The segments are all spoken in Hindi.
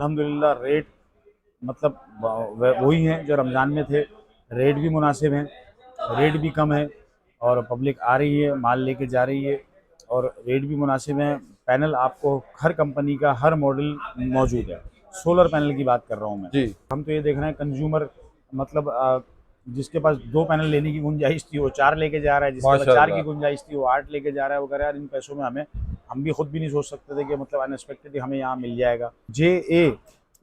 अल्हम्दुलिल्लाह रेट मतलब वही हैं जो रमज़ान में थे। रेट भी मुनासिब हैं, रेट भी कम है और पब्लिक आ रही है, माल लेके जा रही है और रेट भी मुनासिब हैं। पैनल आपको हर कंपनी का हर मॉडल मौजूद है। सोलर पैनल की बात कर रहा हूँ मैं। जी। हम तो ये देख रहे हैं कंज्यूमर मतलब जिसके पास 2 पैनल लेने की गुंजाइश थी वो 4 लेके जा रहा है, जिसके पास 4 की माशाल्लाह। गुंजाइश थी वो 8 लेके जा रहा है। वो कह रहा है यार इन पैसों में हमें, हम भी खुद भी नहीं सोच सकते थे कि मतलब अनएक्सपेक्टेडली हमें यहाँ मिल जाएगा। JA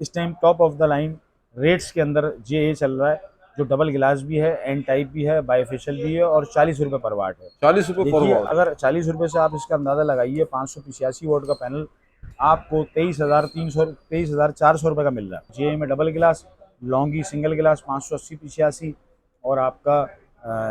इस time top of the line rates के अंदर JA चल रहा है, जो डबल गिलास भी है, एन टाइप भी है, बाईफेशियल भी है और 40 रुपये पर वाट है। 40 रुपये पर देखिए वॉट। अगर 40 रुपये से आप इसका अंदाज़ा लगाइए, 585 वोट का पैनल आपको 23,400 रुपये का मिल रहा है। JA में डबल गिलास, लॉन्गी सिंगल गिलास 580-85 और आपका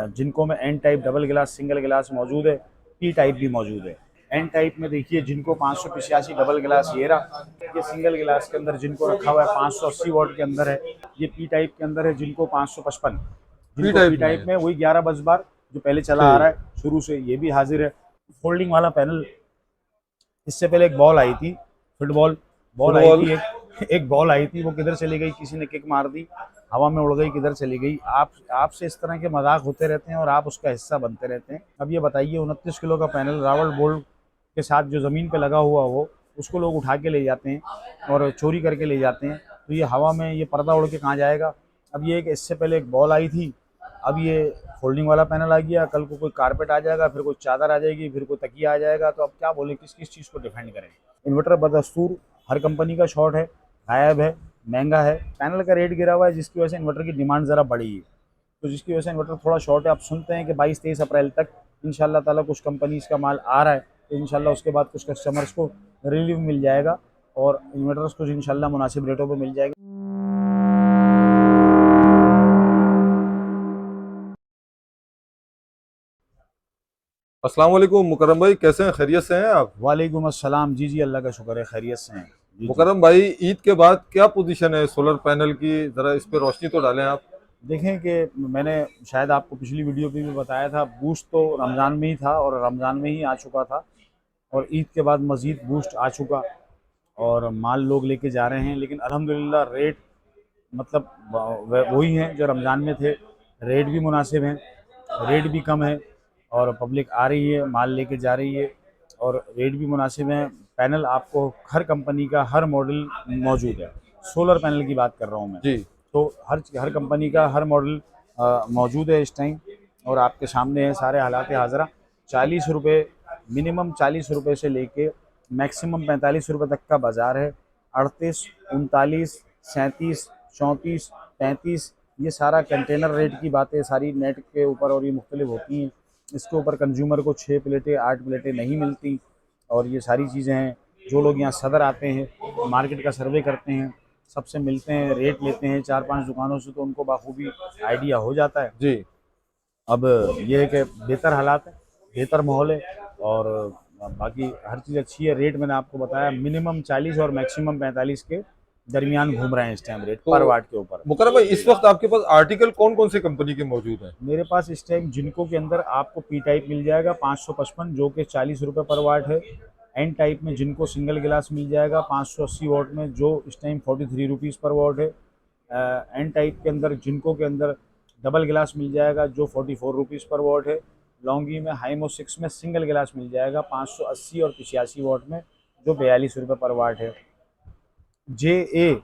जिनको में एन टाइप डबल गिलास सिंगल गिलास मौजूद है, P टाइप भी मौजूद है। एन टाइप में देखिए जिनको 585 डबल गिलास ये रहा, ये सिंगल गिलास के अंदर जिनको रखा हुआ है 580 वोट के अंदर है। ये P टाइप के अंदर है जिनको 555, पी जिनको टाइप P में टाइप है। में वही 11 बस बार जो पहले चला आ रहा ठीक। है शुरू से, ये भी हाजिर है। फोल्डिंग वाला पैनल, इससे पहले एक बॉल आई थी, फुटबॉल बॉल आई फुटबॉल। थी, एक बॉल आई थी, वो किधर चली गई, किसी ने किक मार दी, हवा में उड़ गई, किधर चली गई। आपसे इस तरह के मजाक होते रहते हैं और आप उसका हिस्सा बनते रहते हैं। अब ये बताइए 29 किलो का पैनल रावल बोल्ट के साथ जो ज़मीन पे लगा हुआ हो, उसको लोग उठा के ले जाते हैं और चोरी करके ले जाते हैं, तो ये हवा में ये पर्दा उड़ के कहाँ जाएगा। अब ये एक इससे पहले एक बॉल आई थी, अब ये फोल्डिंग वाला पैनल आ गया, कल को कोई कारपेट आ जाएगा, फिर कोई चादर आ जाएगी, फिर कोई तकिया आ जाएगा, तो अब क्या बोले, किस किस चीज़ को डिफेंड करें। इन्वर्टर बदस्तूर हर कंपनी का शॉर्ट है, गायब है, महंगा है। पैनल का रेट गिरा हुआ है जिसकी वजह से इन्वर्टर की डिमांड ज़रा बढ़ी है, तो जिसकी वजह से इन्वर्टर थोड़ा शॉर्ट है। आप सुनते हैं कि 22-23 अप्रैल तक इंशाल्लाह ताला कुछ कंपनीज़ का माल आ रहा है, तो इंशाल्लाह उसके बाद कुछ कस्टमर्स को रिलीफ मिल जाएगा और इन्वर्टर्स कुछ इंशाल्लाह मुनासिब रेटों पर मिल जाएगा। अस्सलाम वालेकुम मुकरम भाई, कैसे हैं? खैरियत से हैं आप? वालेकुम अस्सलाम। जी जी, अल्लाह का शुक्र है, खैरियत से हैं। जी जी। मुकरम भाई, ईद के बाद क्या पोजीशन है सोलर पैनल की? जरा इस पे रोशनी तो डालें आप। देखें कि मैंने शायद आपको पिछली वीडियो पे भी बताया था, बूस्ट तो रमज़ान में ही था और रमज़ान में ही आ चुका था और ईद के बाद मज़ीद बूस्ट आ चुका और माल लोग लेके जा रहे हैं। लेकिन अल्हम्दुलिल्लाह रेट मतलब वही हैं जो रमज़ान में थे। रेट भी मुनासिब हैं, रेट भी कम है और पब्लिक आ रही है, माल लेके जा रही है और रेट भी मुनासिब हैं। पैनल आपको हर कंपनी का हर मॉडल मौजूद है। सोलर पैनल की बात कर रहा हूँ मैं। जी। तो हर कंपनी का हर मॉडल मौजूद है इस टाइम और आपके सामने है सारे हालात हाज़िरा। 40 रुपये मिनिमम, 40 रुपये से लेके मैक्सिमम 45 रुपये तक का बाज़ार है। 38, 39, 37, 34, 35, ये सारा कंटेनर रेट की बातें सारी नेट के ऊपर और ये मुख्तलिफ होती हैं। इसके ऊपर कंज्यूमर को 6 प्लेटें 8 प्लेटें नहीं मिलती और ये सारी चीज़ें हैं। जो लोग यहाँ सदर आते हैं, मार्केट का सर्वे करते हैं, सबसे मिलते हैं, रेट लेते हैं 4-5 दुकानों से, तो उनको बाखूबी आइडिया हो जाता है। जी। अब ये है कि बेहतर हालात है, बेहतर माहौल है और बाकी हर चीज़ अच्छी है। रेट मैंने आपको बताया मिनिमम 40 और मैक्सिमम 45 के दरमियान घूम रहे हैं इस टाइम रेट तो पर वाट के ऊपर। मुकरम भाई, जी। इस वक्त आपके पास आर्टिकल कौन कौन सी कंपनी के मौजूद हैं? मेरे पास इस टाइम जिनको के अंदर आपको P टाइप मिल जाएगा 555, जो कि 40 रुपये पर वाट है। एन टाइप में जिनको सिंगल गिलास मिल जाएगा 580 वोट में, जो इस टाइम 43 रुपीज़ पर वोट है। एन टाइप के अंदर जिनको के अंदर डबल गिलास मिल जाएगा जो 44 रुपीज़ पर वोट है। लॉन्गी में हाइमो 6 में सिंगल गिलास मिल जाएगा 580 और 85 वोट में, जो 42 रुपये पर वाट है। JA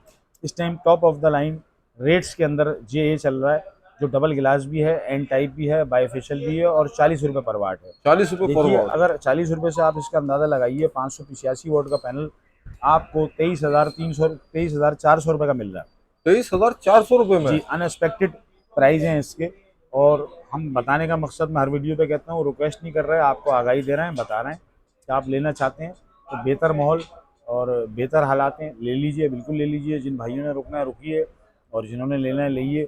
इस time top of the line rates के अंदर JA चल रहा है, जो डबल गिलास भी है, एन टाइप भी है, बाईफेशियल भी है और 40 रुपये पर वाट है। 40 रुपये पर देखिए वॉट। अगर 40 रुपये से आप इसका अंदाज़ा लगाइए, 585 वोट का पैनल आपको 23,400 रुपये का मिल रहा है। 23,400 रुपये में? जी, अनएक्सपेक्टेड प्राइस हैं इसके और हम बताने का मकसद मैं हर वीडियो पे कहता हूँ, रिक्वेस्ट नहीं कर रहे हैं, आपको आगाही दे रहे हैं, बता रहे हैं कि आप लेना चाहते हैं तो बेहतर माहौल और बेहतर हालात हैं, ले लीजिए, बिल्कुल ले लीजिए। जिन भाइयों ने रुकना है रुकिए और जिन्होंने लेना है लाइए।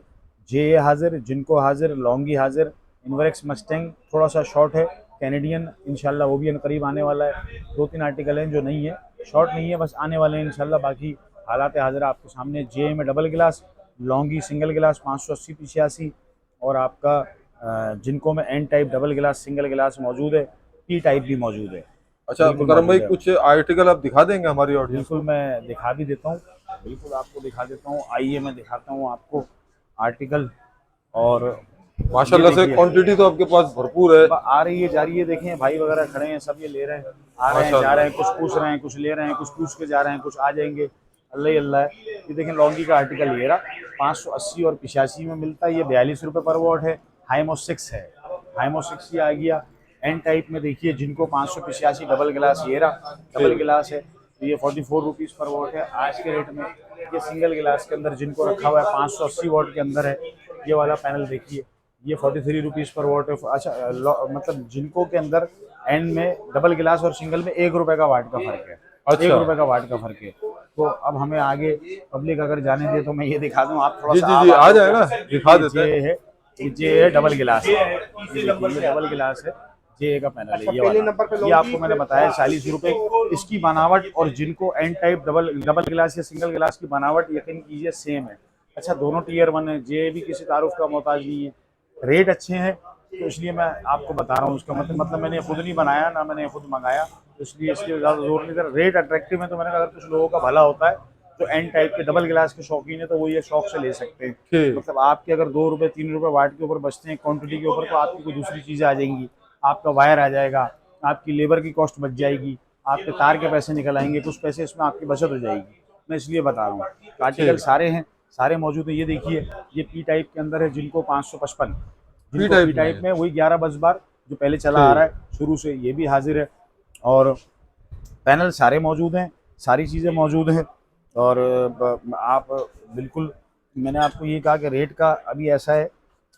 JA हाजिर, जिनको हाजिर, लॉन्गी हाजिर। इनवरेक्स मस्टैंग थोड़ा सा शॉर्ट है, कैनेडियन इंशाल्लाह वो भी करीब आने वाला है। 2-3 आर्टिकल हैं जो नहीं है, शॉर्ट नहीं है, बस आने वाले हैं इंशाल्लाह। बाकी हालात हाजिर आपके सामने। JA में डबल गिलास, लॉन्गी सिंगल गिलास 580-85 और आपका जिनको में एन टाइप डबल गिलास सिंगल गिलास मौजूद है, P टाइप भी मौजूद है, अच्छा बिल्कुल मुकरम भाई, मौजूद है। कुछ आर्टिकल आप दिखा देंगे हमारी ऑडियंस बिल्कुल को? मैं दिखा भी देता हूँ। बिल्कुल आपको दिखा देता हूँ, आइए मैं दिखाता हूँ आपको आर्टिकल। और ये माशाल्लाह से देखिए, क्वांटिटी तो आपके पास भरपूर है। आ रही है जा रही है, देखें भाई वगैरह खड़े हैं, सब ये ले रहे हैं, आ रहे हैं जा रहे माशाल्लाह। हैं, कुछ पूछ रहे हैं, कुछ ले रहे हैं, कुछ पूछ के जा रहे हैं, कुछ आ जाएंगे। अल्लाह ही अल्लाह है। ये देखें लॉन्गी का आर्टिकल ये रहा, 580 और 85 में मिलता है, ये 42 रुपये पर वॉट है। हाइमो 6 है, हाइमो 6 ये आ गया। एन टाइप में देखिए जिनको 585 डबल गिलास ये रहा, डबल ठीक। गिलास है, तो ये 44 रुपीज़ पर वॉट है आज के रेट में। ये सिंगल गिलास के अंदर जिनको रखा हुआ है 580 वॉट के अंदर है, ये वाला पैनल देखिए, ये 43 रुपीज़ पर वॉट है। अच्छा मतलब जिनको के अंदर एंड में डबल गिलास और सिंगल में 1 रुपए का वाट का फर्क है, एक अच्छा। रुपए का वाट का फर्क है। तो अब हमें आगे पब्लिक अगर जाने दे तो मैं ये दिखा दूं, आप थोड़ा जी सा जी आप जी, आ आ जाओ जाए क्या? ना, दिखा देते हैं। ये है डबल गिलास, ये देखिए ये डबल गिलास है, जे का पैनल है ये वाला। ये आपको मैंने बताया 40 रुपए इसकी बनावट, और जिनको एन टाइप डबल डबल गिलास या सिंगल गिलास की बनावट यकीन कीजिए सेम है। अच्छा दोनों टियर 1 है, जे भी किसी तारुफ का मोहताज नहीं है, रेट अच्छे हैं, तो इसलिए मैं आपको बता रहा हूँ। उसका मतलब मैंने खुद नहीं बनाया ना, मैंने खुद मंगाया, तो इसलिए ज़्यादा जोर नहीं दे। रेट अट्रैक्टिव है, तो मैंने कहा अगर कुछ लोगों का भला होता है जो एन टाइप के डबल गिलास के शौकीन है तो वो ये शौक से ले सकते हैं। ठीक। मतलब आपके अगर 2 रुपये 3 रुपये वाट के ऊपर बचते हैं क्वांटिटी के ऊपर, तो आपकी कोई दूसरी चीज़ें आ जाएंगी, आपका वायर आ जाएगा, आपकी लेबर की कॉस्ट बच जाएगी, आपके तार के पैसे निकल आएंगे, कुछ पैसे इसमें आपकी बचत हो जाएगी। मैं इसलिए बता रहा हूँ। आर्टिकल ठीक। सारे हैं, सारे मौजूद है। ये देखिए ये पी टाइप के अंदर है, जिनको 555, फ्री जिनको टाइप पी में टाइप है। में वही 11 10 बार जो पहले चला आ रहा ठीक। है शुरू से, ये भी हाजिर है। और पैनल सारे मौजूद हैं, सारी चीज़ें मौजूद हैं। और आप बिल्कुल, मैंने आपको ये कहा कि रेट का अभी ऐसा है,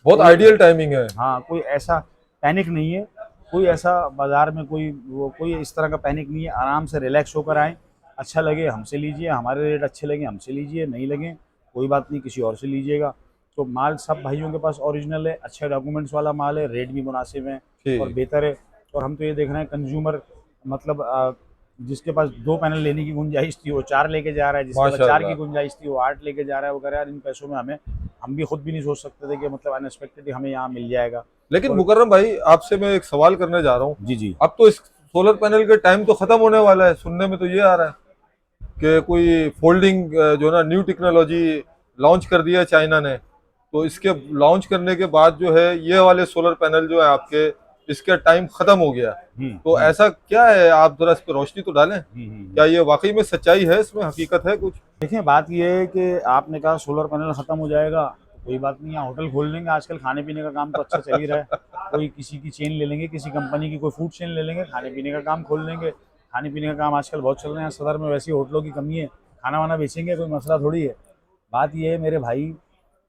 बहुत कोई, आइडियल टाइमिंग है। हाँ कोई ऐसा पैनिक नहीं है, कोई ऐसा बाजार में कोई इस तरह का पैनिक नहीं है। आराम से रिलैक्स होकर आएँ, अच्छा लगे हमसे लीजिए, हमारे रेट अच्छे लगे हमसे लीजिए, नहीं लगे कोई बात नहीं किसी और से लीजिएगा। तो माल सब भाइयों के पास ओरिजिनल है, अच्छे डॉक्यूमेंट्स वाला माल है, रेट भी मुनासिब है और ठीक। बेहतर है। और हम तो ये देख रहे हैं कंज्यूमर, मतलब जिसके पास 2 पैनल लेने की गुंजाइश थी वो 4 लेके जा रहा है, जिसके पास 4 की माशाल्लाह। गुंजाइश थी वो 8 लेके जा रहा है। वो कह रहा है यार इन पैसों में हमें, हम भी खुद भी नहीं सोच सकते थे कि मतलब अनएक्सपेक्टेडली हमें यहाँ मिल जाएगा। लेकिन और मुकर्रम भाई, आपसे मैं एक सवाल करने जा रहा हूँ। जी जी, अब तो इस सोलर पैनल के टाइम तो खत्म होने वाला है, सुनने में तो ये आ रहा है कि कोई फोल्डिंग जो ना न्यू टेक्नोलॉजी लॉन्च कर दिया है चाइना ने। तो इसके लॉन्च करने के बाद जो है ये वाले सोलर पैनल जो है आपके, इसका टाइम खत्म हो गया। तो हम्म। ऐसा क्या है, आप जरा इस पर रोशनी तो डालें। हम्म। क्या ये वाकई में सच्चाई है, इसमें हकीकत है कुछ? देखिए बात ये है कि आपने कहा सोलर पैनल ख़त्म हो जाएगा, तो कोई बात नहीं है, होटल खोल लेंगे। आजकल खाने पीने का काम तो अच्छा चल ही रहा है, कोई किसी की चेन ले लेंगे, किसी कंपनी की कोई फूड चेन ले लेंगे, खाने पीने का काम खोल लेंगे। खाने पीने का काम आजकल बहुत चल रहे हैं, सदर में वैसे ही होटलों की कमी है, खाना वाना बेचेंगे, कोई मसला थोड़ी है। बात ये है मेरे भाई,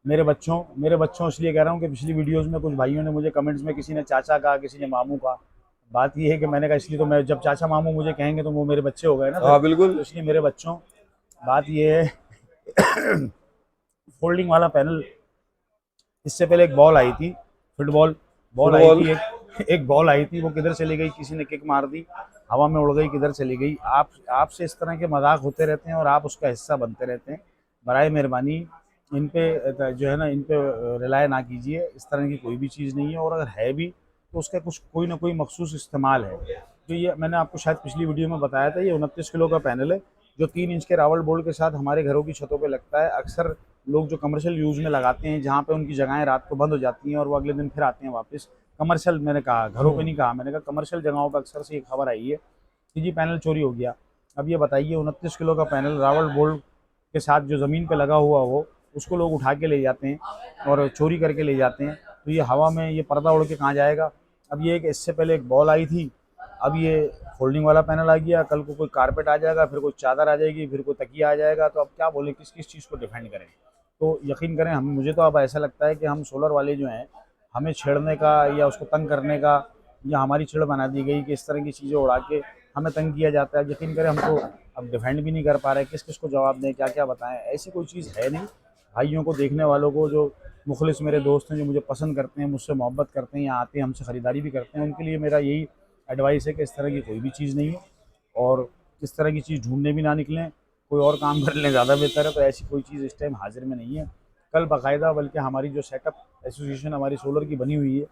मेरे बच्चों इसलिए कह रहा हूँ कि पिछली वीडियोस में कुछ भाइयों ने मुझे कमेंट्स में, किसी ने चाचा कहा, किसी ने मामू कहा। बात ये है कि मैंने कहा इसलिए, तो मैं जब चाचा मामू मुझे कहेंगे तो वो मेरे बच्चे हो गए ना फिर, हाँ तो बिल्कुल। इसलिए मेरे बच्चों, बात ये है फोल्डिंग वाला पैनल, इससे पहले एक बॉल आई थी, फुटबॉल बॉल आई फुटबॉल। थी, एक बॉल आई थी, वो किधर चली गई, किसी ने किक मार दी, हवा में उड़ गई, किधर चली गई। आपसे इस तरह के मजाक होते रहते हैं और आप उसका हिस्सा बनते रहते हैं। बराए मेहरबानी इन पे जो है ना, इन पे रिलाय ना कीजिए, इस तरह की कोई भी चीज़ नहीं है, और अगर है भी तो उसका कुछ कोई ना कोई मखसूस इस्तेमाल है। तो ये मैंने आपको शायद पिछली वीडियो में बताया था, ये 29 किलो का पैनल है, जो 3 इंच के रावल बोल्ट के साथ हमारे घरों की छतों पे लगता है। अक्सर लोग जो कमर्शियल यूज़ में लगाते हैं, जहाँ पे उनकी जगहें रात को बंद हो जाती हैं और वो अगले दिन फिर आते हैं वापस, कमर्शियल, मैंने कहा घरों पे नहीं कहा, मैंने कहा कमर्शियल जगहों पर अक्सर से ये खबर आई है कि जी पैनल चोरी हो गया। अब ये बताइए 29 किलो का पैनल रावल बोल्ट के साथ जो ज़मीन पे लगा हुआ हो, उसको लोग उठा के ले जाते हैं और चोरी करके ले जाते हैं, तो ये हवा में ये पर्दा उड़ के कहाँ जाएगा। अब ये एक, इससे पहले एक बॉल आई थी, अब ये फोल्डिंग वाला पैनल आ गया, कल को कोई कारपेट आ जाएगा, फिर कोई चादर आ जाएगी, फिर कोई तकिया आ जाएगा, तो अब क्या बोले, किस किस चीज़ को डिफेंड करें। तो यकीन करें, हम, मुझे तो अब ऐसा लगता है कि हम सोलर वाले जो हैं, हमें छेड़ने का या उसको तंग करने का, या हमारी चिड़ बना दी गई कि इस तरह की चीज़ें उड़ा के हमें तंग किया जाता है। यकीन करें हम तो अब डिफेंड भी नहीं कर पा रहे, किस किस को जवाब दें, क्या क्या बताएं, ऐसी कोई चीज़ है नहीं। भाइयों को, देखने वालों को, जो मुखलिस मेरे दोस्त हैं, जो मुझे पसंद करते हैं, मुझसे मोहब्बत करते हैं, यहाँ आते हैं हमसे ख़रीदारी भी करते हैं, उनके लिए मेरा यही एडवाइस है कि इस तरह की कोई भी चीज़ नहीं है, और इस तरह की चीज़ ढूंढने भी ना निकलें, कोई और काम कर लें, ज़्यादा बेहतर है। तो ऐसी कोई चीज़ इस टाइम हाजिर में नहीं है। कल बाकायदा, बल्कि हमारी जो सेटअप एसोसिएशन हमारी सोलर की बनी हुई है,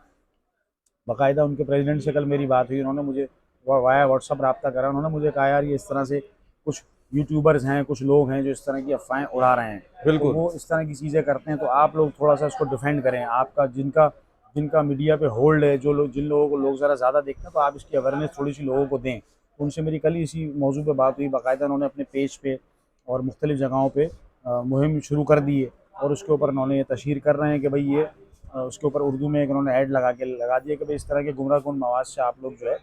बाकायदा उनके प्रेसिडेंट से कल मेरी बात हुई, उन्होंने मुझे वाया व्हाट्सअप रब्ता करा, उन्होंने मुझे कहा यार ये इस तरह से कुछ यूट्यूबर्स हैं, कुछ लोग हैं जो इस तरह की अफवाहें उड़ा रहे हैं, तो बिल्कुल। वो इस तरह की चीज़ें करते हैं, तो आप लोग थोड़ा सा इसको डिफेंड करें। आपका जिनका जिनका मीडिया पे होल्ड है, जो लोग जिन लोगों को लोग ज़रा ज़्यादा देखते हैं, तो आप इसकी अवेयरनेस थोड़ी सी लोगों को दें। तो उनसे मेरी कल ही इसी मौजू पे बात हुई, बाकायदा उन्होंने अपने पेज पे और मुख्तलिफ़ जगहों पे मुहिम शुरू कर दी है, और उसके ऊपर उन्होंने ये तशहीर कर रहे हैं कि भाई ये उसके ऊपर उर्दू में एक उन्होंने ऐड लगा दिया कि भाई इस तरह के गुमराह कुन मवाद से आप लोग जो है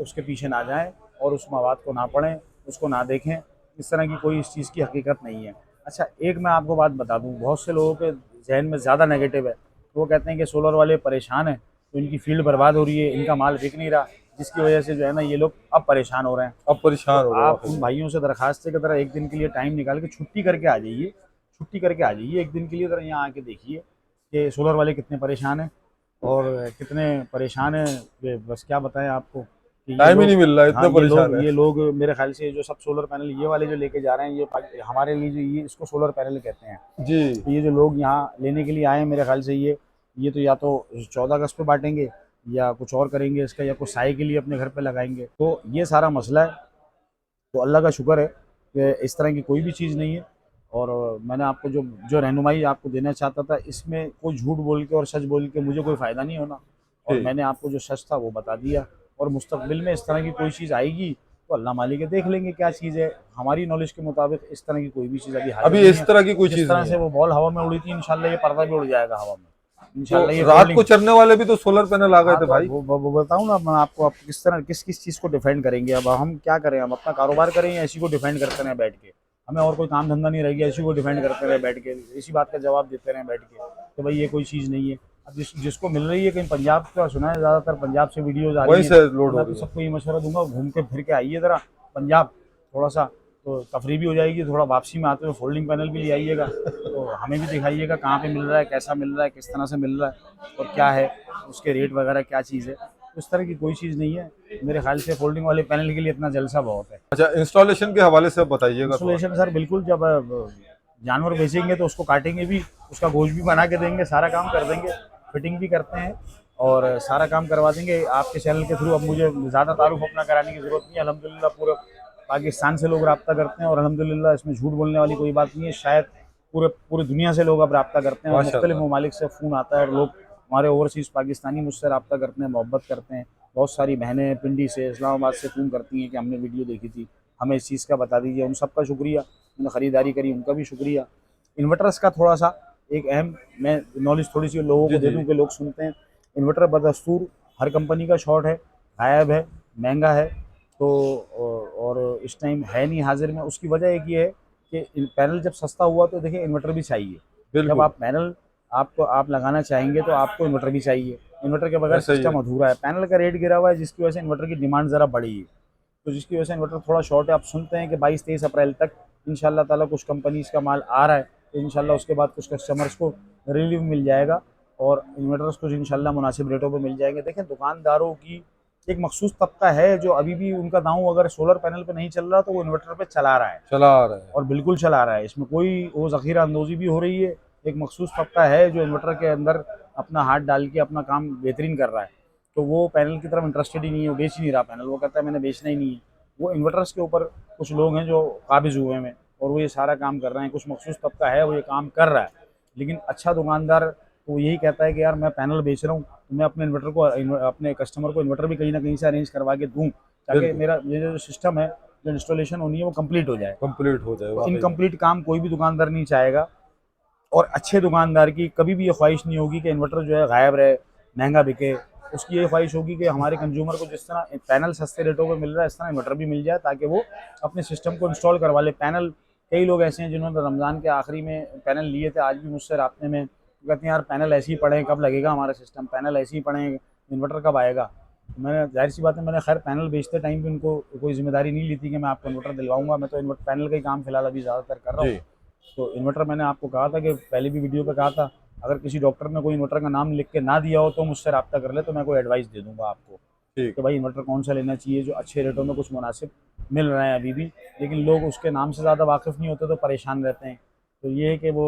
उसके पीछे ना जाएं और उस मवाद को ना पढ़ें, उसको ना देखें। इस तरह की कोई इस चीज़ की हकीकत नहीं है। अच्छा, एक मैं आपको बात बता दूं, बहुत से लोगों के जहन में ज़्यादा नेगेटिव है, तो वो कहते हैं कि सोलर वाले परेशान हैं, तो इनकी फील्ड बर्बाद हो रही है, इनका माल बिक नहीं रहा, जिसकी वजह से जो है ना ये लोग अब परेशान हो रहे हैं। अब तो परेशान हो रहे हो आप वाकई उन में। भाइयों से दरखास्त है कि ज़रा एक दिन के लिए टाइम निकाल के छुट्टी करके आ जाइए, छुट्टी करके आ जाइए एक दिन के लिए, ज़रा यहाँ आके देखिए कि सोलर वाले कितने परेशान हैं और कितने परेशान हैं। बस क्या बताएं आपको कि ये टाइम ही नहीं लोग, मिल रहा, हाँ इतने परेशान है। ये लोग मेरे ख्याल से जो सब सोलर पैनल ये वाले जो लेके जा रहे हैं, ये हमारे लिए जो ये इसको सोलर पैनल कहते हैं, जी। तो ये जो लोग यहाँ लेने के लिए आए हैं, मेरे ख्याल से ये तो या तो 14 अगस्त पे बांटेंगे या कुछ और करेंगे इसका, या कुछ साए के लिए अपने घर पे लगाएंगे। तो ये सारा मसला है। तो अल्लाह का शुक्र है कि इस तरह की कोई भी चीज़ नहीं है। और मैंने आपको जो जो रहनुमाई आपको देना चाहता था, इसमें कोई झूठ बोल के और सच बोल के मुझे कोई फ़ायदा नहीं होना, और जी। मैंने आपको जो सच था वो बता दिया। और मुस्तकबिल में इस तरह की कोई चीज़ आएगी तो अल्लाह मालिक है, देख लेंगे क्या चीज़ है। हमारी नॉलेज के मुताबिक इस तरह की कोई भी चीज़ अभी हाजिर अभी नहीं इस है। तरह की कोई जिस चीज तरह नहीं से है। वो बॉल हवा में उड़ी थी, इंशाल्लाह ये पर्दा भी उड़ जाएगा हवा में, तो इंशाल्लाह ये रात को फोल्डिंग। चढ़ने वाले भी तो सोलर पैनल आ गए हाँ, थे तो अब भाई। वो बताऊँ ना मैं आपको, आप किस तरह किस चीज़ को डिफेंड करेंगे। अब हम क्या करें, हम अपना कारोबार करें या इसी को डिफेंड करते रहें बैठ के। हमें और कोई काम धंधा नहीं रह गया, इसी को डिफेंड करते रहे बैठ के, इसी बात का जवाब देते रहें बैठ के कि भाई ये कोई चीज़ नहीं है। अब जिसको मिल रही है, कहीं पंजाब का सुना है, ज़्यादातर पंजाब से वीडियोज़ आ रही वहीं हैं, से तो लोड हो मैं तो रही है। सबको ये मशवरा दूंगा, घूम के फिर के आइए ज़रा पंजाब, थोड़ा सा तो तफरी भी हो जाएगी, थोड़ा वापसी में आते हुए फोल्डिंग पैनल भी ले आइएगा, तो हमें भी दिखाइएगा कहाँ पे मिल रहा है, कैसा मिल रहा है, किस तरह से मिल रहा है और क्या है उसके रेट वगैरह, क्या चीज़ है। उस तरह की कोई चीज़ नहीं है। मेरे ख्याल से फोल्डिंग वाले पैनल के लिए इतना जलसा बहुत है। अच्छा, इंस्टॉलेशन के हवाले से बताइएगा थोड़ा। इंस्टॉलेशन सर बिल्कुल, जब जानवर बेचेंगे तो उसको काटेंगे भी, उसका गोश्त भी बना के देंगे, सारा काम कर देंगे, फिटिंग भी करते हैं और सारा काम करवा देंगे आपके चैनल के थ्रू। अब मुझे ज़्यादा तारुफ अपना कराने की ज़रूरत नहीं है, अल्हम्दुलिल्लाह पूरे पाकिस्तान से लोग रब्ता करते हैं और अल्हम्दुलिल्लाह इसमें झूठ बोलने वाली कोई बात नहीं है। शायद पूरे पूरे दुनिया से लोग अब रब्ता करते हैं और मुख्तलिफ माशाल्लाह। ममालिक से फ़ोन आता है, और लोग हमारे ओवरसीज़ पाकिस्तानी मुझसे रब्ता करते हैं, मोहब्बत करते हैं। बहुत सारी बहनें पिंडी से, इस्लामाबाद से फ़ोन करती हैं कि हमने वीडियो देखी थी, हमें इस चीज़ का बता दीजिए। उन सबका शुक्रिया, उन्होंने ख़रीदारी करी, उनका भी शुक्रिया। इन्वर्टर्स का थोड़ा सा एक अहम मैं नॉलेज थोड़ी सी लोगों जी को दे जी। दूं कि लोग सुनते हैं। इन्वर्टर बदस्तूर हर कंपनी का शॉर्ट है, गायब है, महंगा है, तो और इस टाइम है नहीं हाजिर में। उसकी वजह एक ये है कि पैनल जब सस्ता हुआ तो देखिए इन्वर्टर भी चाहिए। जब बिल्कुल। आप पैनल आपको आप लगाना चाहेंगे तो आपको इन्वर्टर भी चाहिए, इन्वर्टर के बगैर ऐसा ही है। सिस्टम अधूरा है। पैनल का रेट गिरा हुआ है जिसकी वजह से इन्वर्टर की डिमांड ज़रा बढ़ी है, तो जिसकी वजह से इन्वर्टर थोड़ा शॉर्ट है। आप सुनते हैं कि 22-23 अप्रैल तक इंशाल्लाह ताला कुछ कंपनीज़ का माल आ रहा है, तो इंशाल्लाह उसके बाद कुछ कस्टमर्स को रिलीफ मिल जाएगा और इन्वर्टर्स कुछ इंशाल्लाह मुनासिब रेटों पे मिल जाएंगे। देखें, दुकानदारों की एक मखसूस तबका है जो अभी भी उनका दांव अगर सोलर पैनल पे नहीं चल रहा तो वो इन्वर्टर पे चला रहा है, चला आ रहा है। और बिल्कुल चला रहा है। इसमें कोई वो ज़ख़ीरा अंदोज़ी भी हो रही है। एक मखसूस तबका है जो इन्वर्टर के अंदर अपना हाथ डाल के अपना काम बेहतरीन कर रहा है, तो वो पैनल की तरफ इंटरेस्टेड ही नहीं है, वो बेच ही नहीं रहा पैनल, वो कहता है मैंने बेचना ही नहीं है। वो इन्वर्टर्स के ऊपर कुछ लोग हैं जो काबिज़ हुए हैं और वो ये सारा काम कर रहे हैं। कुछ मखसूस तबका है वो ये काम कर रहा है, लेकिन अच्छा दुकानदार वो यही कहता है कि यार मैं पैनल बेच रहा हूँ तो मैं अपने इन्वर्टर को अपने कस्टमर को इन्वर्टर भी कहीं ना कहीं से अरेंज करवा के दूँ, ताकि बिल्कुल। मेरा ये जो सिस्टम है, जो इंस्टॉलेशन होनी है वो कंप्लीट हो जाए। कंप्लीट हो जाए तो वाकई में। इनकम्प्लीट काम कोई भी दुकानदार नहीं चाहेगा, और अच्छे दुकानदार की कभी भी ये ख्वाहिश नहीं होगी कि इन्वर्टर जो है गायब रहे, महंगा बिके। उसकी ये ख्वाहिश होगी कि हमारे कंज्यूमर को जिस तरह पैनल सस्ते रेटों पे मिल रहा है, इस तरह इन्वर्टर भी मिल जाए ताकि वो अपने सिस्टम को इंस्टॉल करवा ले। पैनल, कई लोग ऐसे हैं जिन्होंने रमज़ान के आखिरी में पैनल लिए थे, आज भी मुझसे राब्ते में, वो कहते हैं यार पैनल ऐसे ही पड़े हैं, कब लगेगा हमारा सिस्टम, पैनल ऐसे ही पड़े हैं, इन्वर्टर कब आएगा। तो मैंने, जाहिर सी बात है, मैंने खैर पैनल बेचते टाइम भी उनको कोई जिम्मेदारी नहीं ली थी कि मैं आपको इन्वर्टर दिलवाऊंगा। मैं तो इन्वर्टर पैनल का ही काम फिलहाल अभी ज़्यादातर कर रहा हूँ। जी। तो इन्वर्टर मैंने आपको कहा था कि पहले भी वीडियो पे कहा था, अगर किसी डॉक्टर ने कोई इन्वर्टर का नाम लिख के ना दिया हो तो मुझसे रब्ता कर ले, तो मैं कोई एडवाइस दे दूंगा आपको ठीक। कि भाई इन्वर्टर कौन सा लेना चाहिए जो अच्छे रेटों में कुछ मुनासिब मिल रहे हैं अभी भी। लेकिन लोग उसके नाम से ज़्यादा वाकिफ़ नहीं होते तो परेशान रहते हैं। तो ये है कि वो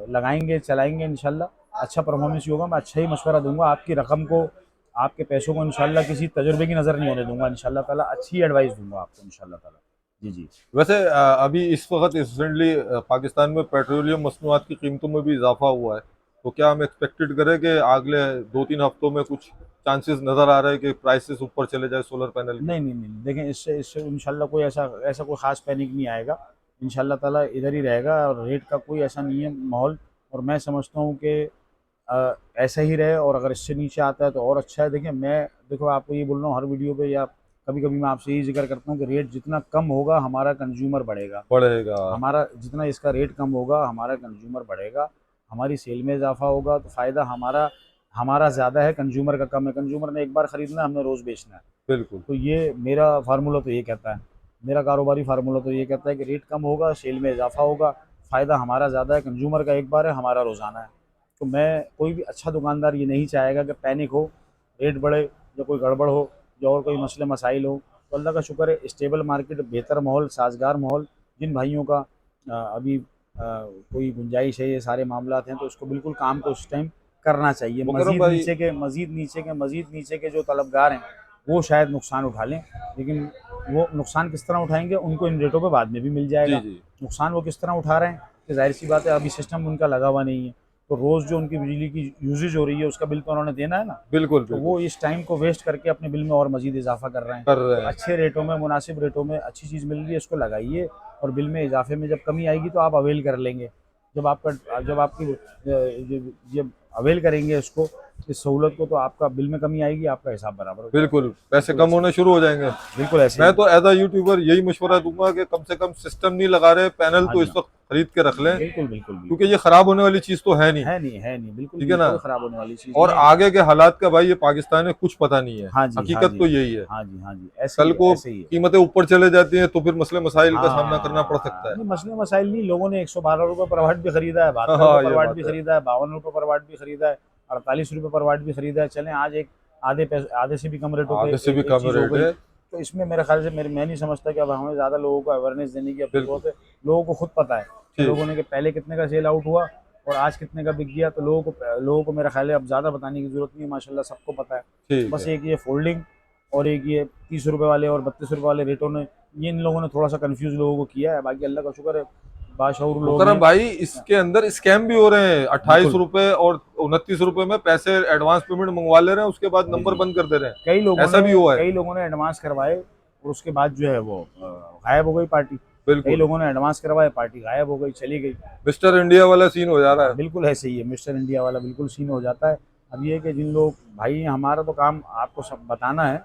लगाएंगे, चलाएंगे, इंशाल्लाह अच्छा परफॉर्मेंस ही होगा। मैं अच्छा ही मशवरा दूंगा, आपकी रकम को, आपके पैसों को इंशाल्लाह किसी तजुर्बे की नज़र नहीं होने दूंगा। इंशाल्लाह ताला अच्छी एडवाइस दूंगा आपको इंशाल्लाह ताला। जी जी। वैसे अभी इस वक्त रिसेंटली पाकिस्तान में पेट्रोलियम मसनूआत की कीमतों में भी इजाफा हुआ है, तो क्या हम एक्सपेक्टेड करें कि अगले 2-3 हफ्तों में कुछ चांसेस नज़र आ रहे हैं कि प्राइसेस ऊपर चले जाए सोलर पैनल के? नहीं नहीं नहीं, देखें इससे इससे इंशाल्लाह कोई ऐसा ऐसा कोई ख़ास पैनिक नहीं आएगा। इंशाल्लाह ताला इधर ही रहेगा और रेट का कोई ऐसा नहीं है माहौल। और मैं समझता हूँ कि ऐसा ही रहे, और अगर इससे नीचे आता है तो और अच्छा है। देखिए मैं, देखो आपको ये बोल रहा हूँ हर वीडियो पे, या कभी कभी मैं आपसे यही जिक्र करता हूँ कि रेट जितना कम होगा हमारा कंज्यूमर बढ़ेगा। बढ़ेगा। हमारा जितना इसका रेट कम होगा हमारा कंज्यूमर बढ़ेगा, हमारी सेल में इजाफा होगा, तो फ़ायदा हमारा हमारा ज़्यादा है, कंज्यूमर का कम है। कंज्यूमर ने एक बार ख़रीदना है, हमने रोज़ बेचना है। बिल्कुल। तो ये मेरा फार्मूला तो ये कहता है, मेरा कारोबारी फार्मूला तो ये कहता है कि रेट कम होगा, सेल में इजाफा होगा, फ़ायदा हमारा ज़्यादा है, कंज्यूमर का एक बार है, हमारा रोज़ाना है। तो मैं, कोई भी अच्छा दुकानदार ये नहीं चाहेगा कि पैनिक हो, रेट बढ़े या कोई गड़बड़ हो या और कोई मसले मसाइल हो। तो अल्लाह का शुक्र है, स्टेबल मार्केट, बेहतर माहौल, साजगार माहौल। जिन भाइयों का अभी कोई गुंजाइश है, ये सारे मामलात हैं, तो उसको बिल्कुल काम को उस टाइम करना चाहिए। मुकरम भाई, मज़ीद नीचे के जो तलबगार हैं वो शायद नुकसान उठा लें, लेकिन वो नुकसान किस तरह उठाएंगे, उनको इन रेटों पे बाद में भी मिल जी जाएगा। जी, नुकसान वो किस तरह उठा रहे हैं कि जाहिर सी बात है, अभी सिस्टम उनका लगा हुआ नहीं है, तो रोज़ जो उनकी बिजली की यूजेज हो रही है उसका बिल तो उन्होंने देना है ना। बिल्कुल तो बिल्कुल वो इस टाइम को वेस्ट करके अपने बिल में और मज़ीद इजाफा कर रहे हैं। कर तो रहे हैं। अच्छे रेटों में, मुनासिब रेटों में अच्छी चीज़ मिल रही है, इसको लगाइए, और बिल में इजाफे में जब कमी आएगी तो आप अवेल कर लेंगे। जब आपकी जब अवेल करेंगे इसको, इस सहूलत को, तो आपका बिल में कमी आएगी, आपका हिसाब बराबर हो जाएगा। बिल्कुल पैसे बिल्कुल कम ऐसे होने शुरू हो जाएंगे। बिल्कुल ऐसे मैं ही। तो एज अ यूट्यूबर यही मशवरा दूंगा कि कम से कम सिस्टम नहीं लगा रहे पैनल हाँ तो जी इस हाँ, वक्त खरीद के रख लें, बिल्कुल बिल्कुल क्योंकि बिल्कुल। ये खराब होने वाली चीज तो है नहीं। है नहीं, बिल्कुल ठीक भी है ना? कोई ख़राब होने वाली चीज़ और नहीं है। आगे के हालात का भाई ये पाकिस्तान में कुछ पता नहीं है, हाँ जी, हाँ हकीकत जी, तो यही है। हाँ जी, हाँ जी, ऐसे ही कल है, को ऐसे ही है। कीमतें ऊपर चले जाती हैं तो फिर मसले मसाइल का सामना करना पड़ सकता हाँ, है। नहीं मसले मसाइल नहीं, लोगों ने 112 रुपये पर वाट भी खरीदा है, हाँ 72 रुपये हाँ, पर ये वाट बात भी है। खरीदा है, 52 रुपये पर वाट भी खरीदा है, 48 रुपये पर वाट भी खरीदा है। चलें आज एक आधे से भी कम रेटों पे आधे से भी एक कम चीज़ हो रेट गई। है। तो इसमें मेरे ख्याल से, मैं नहीं समझता कि अब हमें ज़्यादा लोगों को अवेयरनेस देने की अब बिल्कुल। ज़रूरत है। लोगों को खुद पता है कि ठीक लोगों ने, कि पहले कितने का सेल आउट हुआ और आज कितने का बिक गया। तो लोगों को मेरा ख्याल है अब ज़्यादा बताने की ज़रूरत नहीं है, माशाल्लाह सबको पता है। ठीक बस है। एक ये फोल्डिंग और एक ये 30 रुपये वाले और 32 रुपये वाले रेटों ने, ये इन लोगों ने थोड़ा सा कंफ्यूज लोगों को किया है। बाकी अल्लाह का शुक्र है, बाशऊर लोग मुकरम हैं। भाई, इसके अंदर स्कैम भी हो रहे हैं। 28 बिल्कुल, रुपए और 29 रुपए में पैसे एडवांस पेमेंट मंगवा ले रहे हैं, उसके बाद जी नंबर जी। बंद कर दे रहे हैं। ऐसा भी हुआ है। कई लोगों ने एडवांस करवाए और उसके बाद जो है वो गायब हो गई पार्टी। कई बिल्कुल। लोगों ने एडवांस करवाए, पार्टी गायब हो गई, चली गई। मिस्टर इंडिया वाला सीन हो जा रहा है। बिल्कुल ऐसे ही है, मिस्टर इंडिया वाला बिल्कुल सीन हो जाता है। अब ये है कि जिन लोग, भाई हमारा तो काम आपको सब बताना है,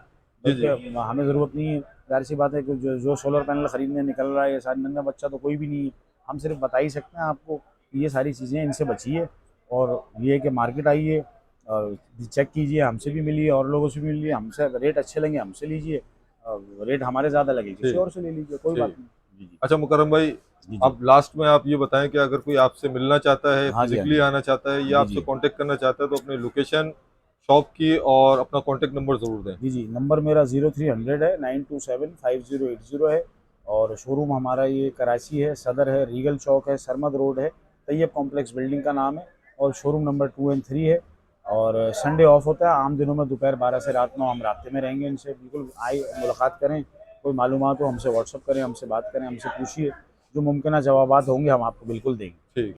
जी बल्कि जी, हमें ज़रूरत नहीं है। जाहिर सी बात है कि जो सोलर पैनल ख़रीदने निकल रहा है, ये सारी नन्हा बच्चा तो कोई भी नहीं है। हम सिर्फ बता ही सकते हैं आपको कि ये सारी चीज़ें, इनसे बचिए। और ये है कि मार्केट आइए और चेक कीजिए, हमसे भी मिलिए, और लोगों से भी मिलिए, हमसे रेट अच्छे लगे हमसे लीजिए, रेट हमारे ज़्यादा लगे किसी ठीक और से ले लीजिए, कोई बात ठीक। नहीं। जी जी। अच्छा मुकरम भाई, जी जी। अब लास्ट में आप ये बताएं कि अगर कोई आपसे मिलना चाहता है, हाँ जी, हाँ फिजिकली जी। आना चाहता है या जी आपसे जी। कांटेक्ट करना चाहता है, तो अपनी लोकेशन, शॉप की और अपना कांटेक्ट नंबर ज़रूर दें। जी जी, नंबर मेरा 0300 है, 9275080 है। और शोरूम हमारा ये कराची है, सदर है, रीगल चौक है, सरमद रोड है, तैयब कॉम्प्लेक्स बिल्डिंग का नाम है। और शोरूम नंबर 2 एंड 3 है। और संडे ऑफ होता है, आम दिनों में दोपहर 12 से रात 9 हम रास्ते में रहेंगे। इनसे बिल्कुल आए, मुलाकात करें, कोई मालूमात हो हमसे व्हाट्सअप करें, हमसे बात करें, हमसे पूछिए, जो मुमकिन जवाबात होंगे हम आपको बिल्कुल देंगे। ठीक।